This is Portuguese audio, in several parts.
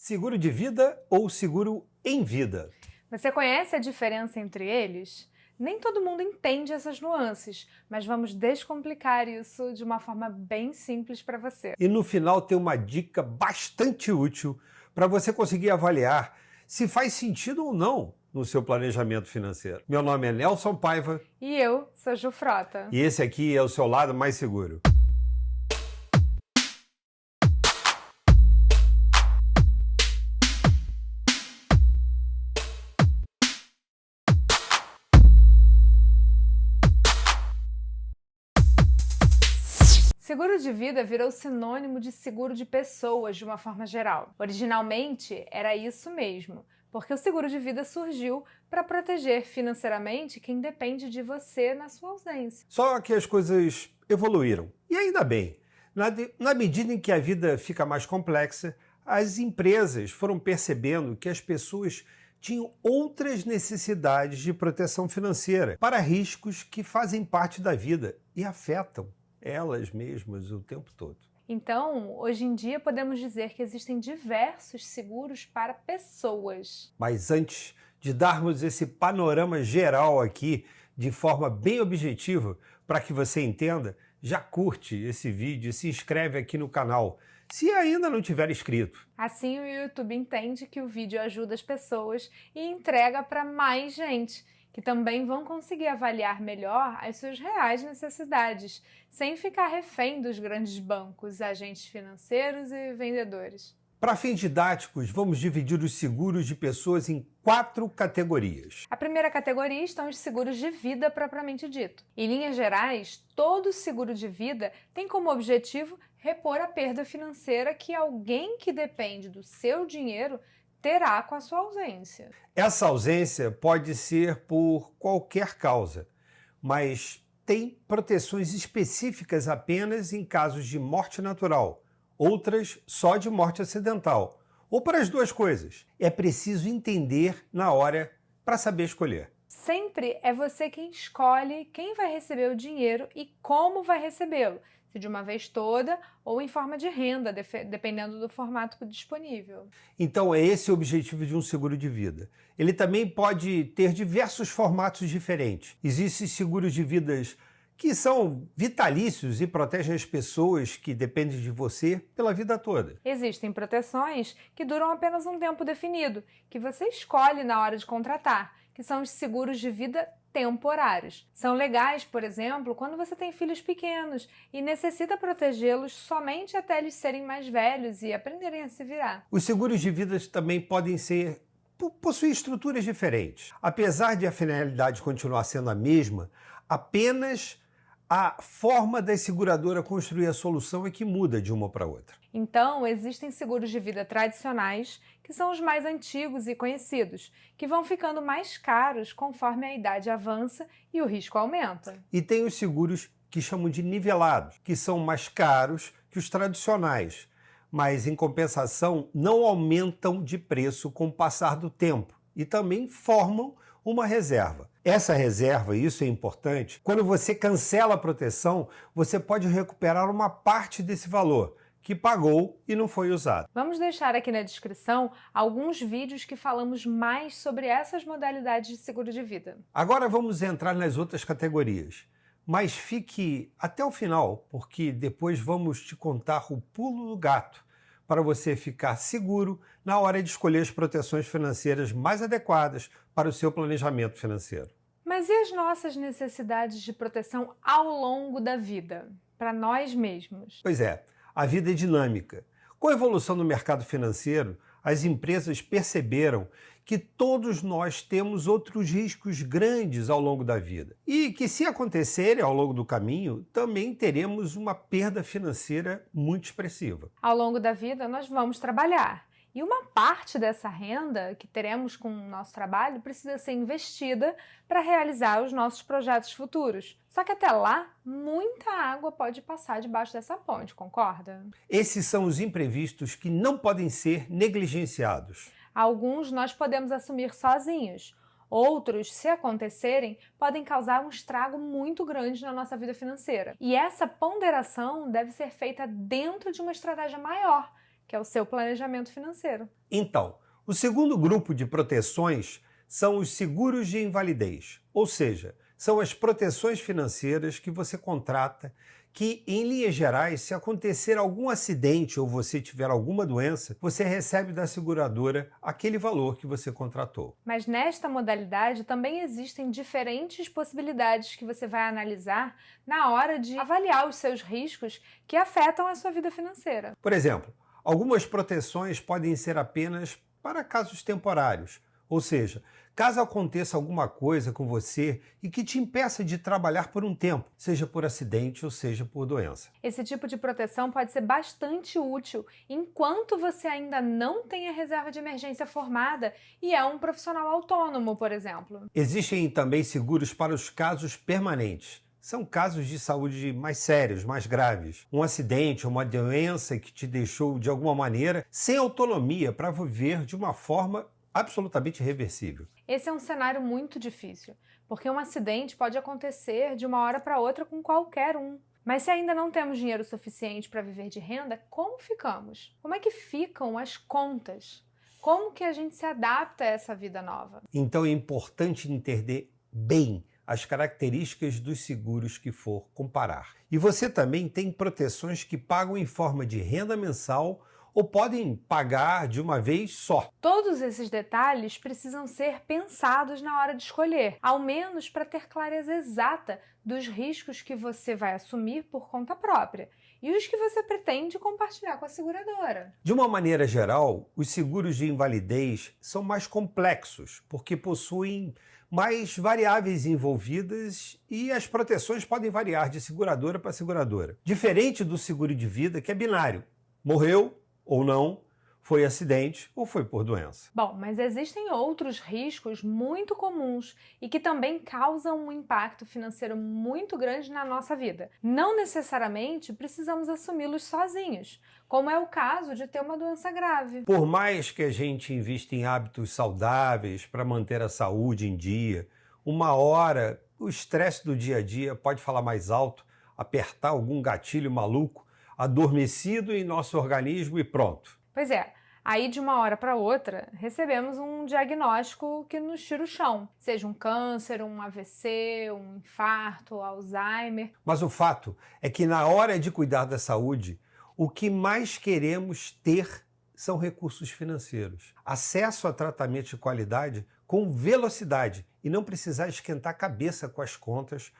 Seguro de vida ou seguro em vida? Você conhece a diferença entre eles? Nem todo mundo entende essas nuances, mas vamos descomplicar isso de uma forma bem simples para você. E no final tem uma dica bastante útil para você conseguir avaliar se faz sentido ou não no seu planejamento financeiro. Meu nome é Nelson Paiva E eu sou Ju Frota. e esse aqui é o seu lado mais seguro. Seguro de vida virou sinônimo de seguro de pessoas de uma forma geral. Originalmente era isso mesmo, porque o seguro de vida surgiu para proteger financeiramente quem depende de você na sua ausência. Só que as coisas evoluíram. E ainda bem, na medida em que a vida fica mais complexa, as empresas foram percebendo que as pessoas tinham outras necessidades de proteção financeira para riscos que fazem parte da vida e afetam elas mesmas o tempo todo. Então, hoje em dia, podemos dizer que existem diversos seguros para pessoas. Mas antes de darmos esse panorama geral aqui, de forma bem objetiva, para que você entenda, já curte esse vídeo e se inscreve aqui no canal, se ainda não tiver inscrito. Assim, o YouTube entende que o vídeo ajuda as pessoas e entrega para mais gente, que também vão conseguir avaliar melhor as suas reais necessidades, sem ficar refém dos grandes bancos, agentes financeiros e vendedores. Para fins didáticos, vamos dividir os seguros de pessoas em 4 categorias. A primeira categoria estão os seguros de vida propriamente dito. Em linhas gerais, todo seguro de vida tem como objetivo repor a perda financeira que alguém que depende do seu dinheiro terá com a sua ausência. Essa ausência pode ser por qualquer causa, mas tem proteções específicas apenas em casos de morte natural, outras só de morte acidental, ou para as duas coisas. É preciso entender na hora para saber escolher. Sempre é você quem escolhe quem vai receber o dinheiro e como vai recebê-lo, se de uma vez toda ou em forma de renda, dependendo do formato disponível. Então é esse o objetivo de um seguro de vida. Ele também pode ter diversos formatos diferentes. Existem seguros de vidas que são vitalícios e protegem as pessoas que dependem de você pela vida toda. Existem proteções que duram apenas um tempo definido, que você escolhe na hora de contratar, que são os seguros de vida temporários. São legais, por exemplo, quando você tem filhos pequenos e necessita protegê-los somente até eles serem mais velhos e aprenderem a se virar. Os seguros de vida também podem possuir estruturas diferentes. Apesar de a finalidade continuar sendo a mesma, apenas a forma da seguradora construir a solução é que muda de uma para outra. Então, existem seguros de vida tradicionais, que são os mais antigos e conhecidos, que vão ficando mais caros conforme a idade avança e o risco aumenta. E tem os seguros que chamam de nivelados, que são mais caros que os tradicionais, mas em compensação não aumentam de preço com o passar do tempo e também formam uma reserva. Essa reserva, isso é importante, quando você cancela a proteção, você pode recuperar uma parte desse valor que pagou e não foi usado. Vamos deixar aqui na descrição alguns vídeos que falamos mais sobre essas modalidades de seguro de vida. Agora vamos entrar nas outras categorias, mas fique até o final, porque depois vamos te contar o pulo do gato para você ficar seguro na hora de escolher as proteções financeiras mais adequadas para o seu planejamento financeiro. Mas e as nossas necessidades de proteção ao longo da vida, para nós mesmos? Pois é, a vida é dinâmica. Com a evolução do mercado financeiro, as empresas perceberam que todos nós temos outros riscos grandes ao longo da vida e que, se acontecerem ao longo do caminho, também teremos uma perda financeira muito expressiva. Ao longo da vida, nós vamos trabalhar. E uma parte dessa renda que teremos com o nosso trabalho precisa ser investida para realizar os nossos projetos futuros. Só que até lá, muita água pode passar debaixo dessa ponte, concorda? Esses são os imprevistos que não podem ser negligenciados. Alguns nós podemos assumir sozinhos. Outros, se acontecerem, podem causar um estrago muito grande na nossa vida financeira. E essa ponderação deve ser feita dentro de uma estratégia maior, que é o seu planejamento financeiro. Então, o segundo grupo de proteções são os seguros de invalidez, ou seja, são as proteções financeiras que você contrata que, em linhas gerais, se acontecer algum acidente ou você tiver alguma doença, você recebe da seguradora aquele valor que você contratou. Mas nesta modalidade também existem diferentes possibilidades que você vai analisar na hora de avaliar os seus riscos que afetam a sua vida financeira. Por exemplo, algumas proteções podem ser apenas para casos temporários, ou seja, caso aconteça alguma coisa com você e que te impeça de trabalhar por um tempo, seja por acidente ou seja por doença. Esse tipo de proteção pode ser bastante útil enquanto você ainda não tem a reserva de emergência formada e é um profissional autônomo, por exemplo. Existem também seguros para os casos permanentes. São casos de saúde mais sérios, mais graves. Um acidente, uma doença que te deixou de alguma maneira sem autonomia para viver de uma forma absolutamente irreversível. Esse é um cenário muito difícil, porque um acidente pode acontecer de uma hora para outra com qualquer um. Mas se ainda não temos dinheiro suficiente para viver de renda, como ficamos? Como é que ficam as contas? Como que a gente se adapta a essa vida nova? Então é importante entender bem as características dos seguros que for comparar. E você também tem proteções que pagam em forma de renda mensal ou podem pagar de uma vez só. Todos esses detalhes precisam ser pensados na hora de escolher, ao menos para ter clareza exata dos riscos que você vai assumir por conta própria e os que você pretende compartilhar com a seguradora. De uma maneira geral, os seguros de invalidez são mais complexos, porque possuem mais variáveis envolvidas e as proteções podem variar de seguradora para seguradora. Diferente do seguro de vida, que é binário. Morreu ou não, foi acidente ou foi por doença. Bom, mas existem outros riscos muito comuns e que também causam um impacto financeiro muito grande na nossa vida. Não necessariamente precisamos assumi-los sozinhos, como é o caso de ter uma doença grave. Por mais que a gente invista em hábitos saudáveis para manter a saúde em dia, uma hora o estresse do dia a dia pode falar mais alto, apertar algum gatilho maluco, adormecido em nosso organismo e pronto. Pois é, aí de uma hora para outra recebemos um diagnóstico que nos tira o chão, seja um câncer, um AVC, um infarto, Alzheimer. Mas o fato é que na hora de cuidar da saúde, o que mais queremos ter são recursos financeiros. Acesso a tratamento de qualidade com velocidade e não precisar esquentar a cabeça com as contas,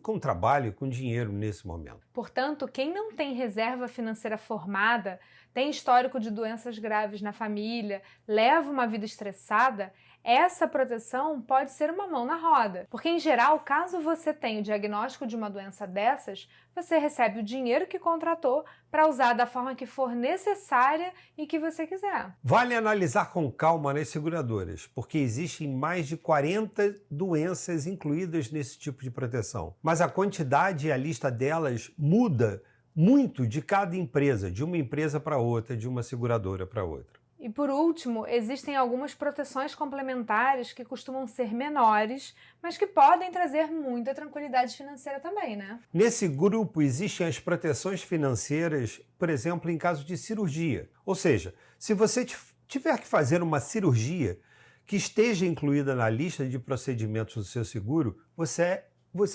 com trabalho, com dinheiro nesse momento. Portanto, quem não tem reserva financeira formada, tem histórico de doenças graves na família, leva uma vida estressada, essa proteção pode ser uma mão na roda. Porque, em geral, caso você tenha o diagnóstico de uma doença dessas, você recebe o dinheiro que contratou para usar da forma que for necessária e que você quiser. Vale analisar com calma nas seguradoras, porque existem mais de 40 doenças incluídas nesse tipo de proteção. Mas a quantidade e a lista delas muda muito de cada empresa, de uma empresa para outra, de uma seguradora para outra. E por último, existem algumas proteções complementares que costumam ser menores, mas que podem trazer muita tranquilidade financeira também, né? Nesse grupo existem as proteções financeiras, por exemplo, em caso de cirurgia. Ou seja, se você tiver que fazer uma cirurgia que esteja incluída na lista de procedimentos do seu seguro, você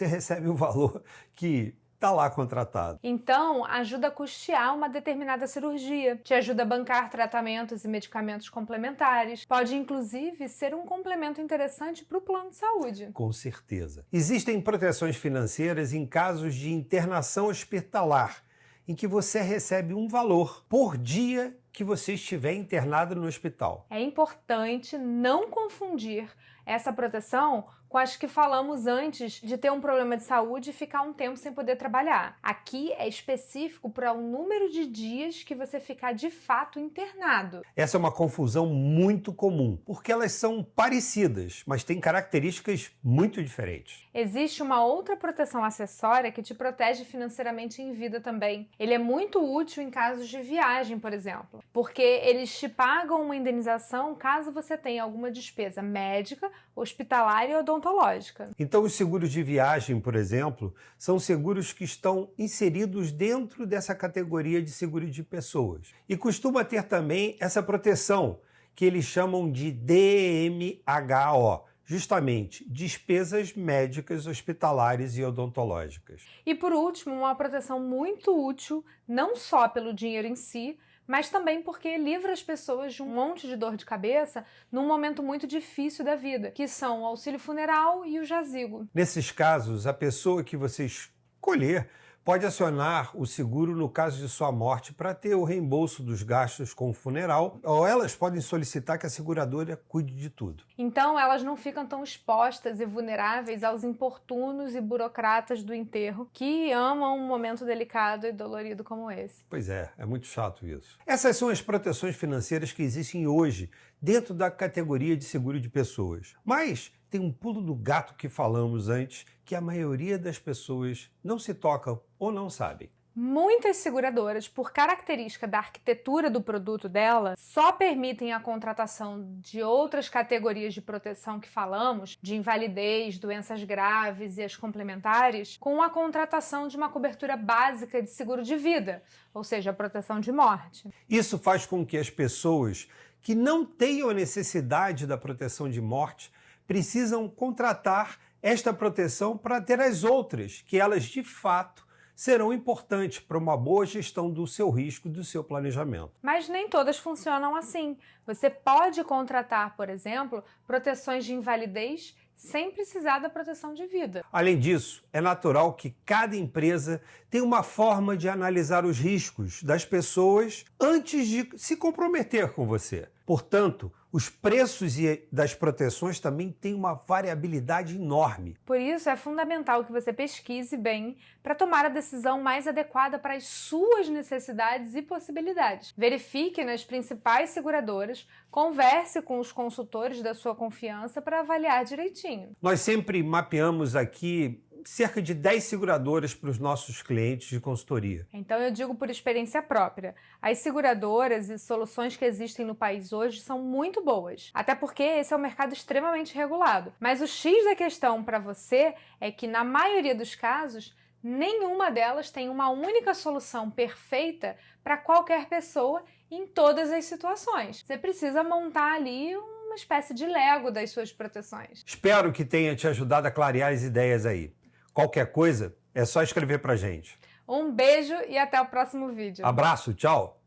recebe o valor que está lá contratado. Então, ajuda a custear uma determinada cirurgia, te ajuda a bancar tratamentos e medicamentos complementares, pode inclusive ser um complemento interessante para o plano de saúde. Com certeza. Existem proteções financeiras em casos de internação hospitalar, em que você recebe um valor por dia que você estiver internado no hospital. É importante não confundir essa proteção com as que falamos antes de ter um problema de saúde e ficar um tempo sem poder trabalhar. Aqui é específico para o número de dias que você ficar de fato internado. Essa é uma confusão muito comum, porque elas são parecidas, mas têm características muito diferentes. Existe uma outra proteção acessória que te protege financeiramente em vida também. Ele é muito útil em casos de viagem, por exemplo. porque eles te pagam uma indenização caso você tenha alguma despesa médica, hospitalar e odontológica. Então, os seguros de viagem, por exemplo, são seguros que estão inseridos dentro dessa categoria de seguro de pessoas. E costuma ter também essa proteção, que eles chamam de DMHO, justamente despesas médicas, hospitalares e odontológicas. E por último, uma proteção muito útil, não só pelo dinheiro em si, mas também porque livra as pessoas de um monte de dor de cabeça num momento muito difícil da vida, que são o auxílio funeral e o jazigo. Nesses casos, a pessoa que você escolher pode acionar o seguro no caso de sua morte para ter o reembolso dos gastos com o funeral, ou elas podem solicitar que a seguradora cuide de tudo. Então, elas não ficam tão expostas e vulneráveis aos importunos e burocratas do enterro que amam um momento delicado e dolorido como esse. Pois é muito chato isso. Essas são as proteções financeiras que existem hoje dentro da categoria de seguro de pessoas. Mas tem um pulo do gato que falamos antes, que a maioria das pessoas não se tocam ou não sabem. Muitas seguradoras, por característica da arquitetura do produto dela, só permitem a contratação de outras categorias de proteção que falamos, de invalidez, doenças graves e as complementares, com a contratação de uma cobertura básica de seguro de vida, ou seja, a proteção de morte. Isso faz com que as pessoas que não tenham a necessidade da proteção de morte precisam contratar esta proteção para ter as outras, que elas de fato serão importantes para uma boa gestão do seu risco e do seu planejamento. Mas nem todas funcionam assim. Você pode contratar, por exemplo, proteções de invalidez sem precisar da proteção de vida. Além disso, é natural que cada empresa tenha uma forma de analisar os riscos das pessoas antes de se comprometer com você. Portanto, os preços das proteções também têm uma variabilidade enorme. Por isso, é fundamental que você pesquise bem para tomar a decisão mais adequada para as suas necessidades e possibilidades. Verifique nas principais seguradoras, converse com os consultores da sua confiança para avaliar direitinho. Nós sempre mapeamos aqui cerca de 10 seguradoras para os nossos clientes de consultoria. Então eu digo por experiência própria, as seguradoras e soluções que existem no país hoje são muito boas, até porque esse é um mercado extremamente regulado. Mas o X da questão para você é que na maioria dos casos, nenhuma delas tem uma única solução perfeita para qualquer pessoa em todas as situações. Você precisa montar ali uma espécie de Lego das suas proteções. Espero que tenha te ajudado a clarear as ideias aí. Qualquer coisa, é só escrever pra gente. Um beijo e até o próximo vídeo. Abraço, tchau!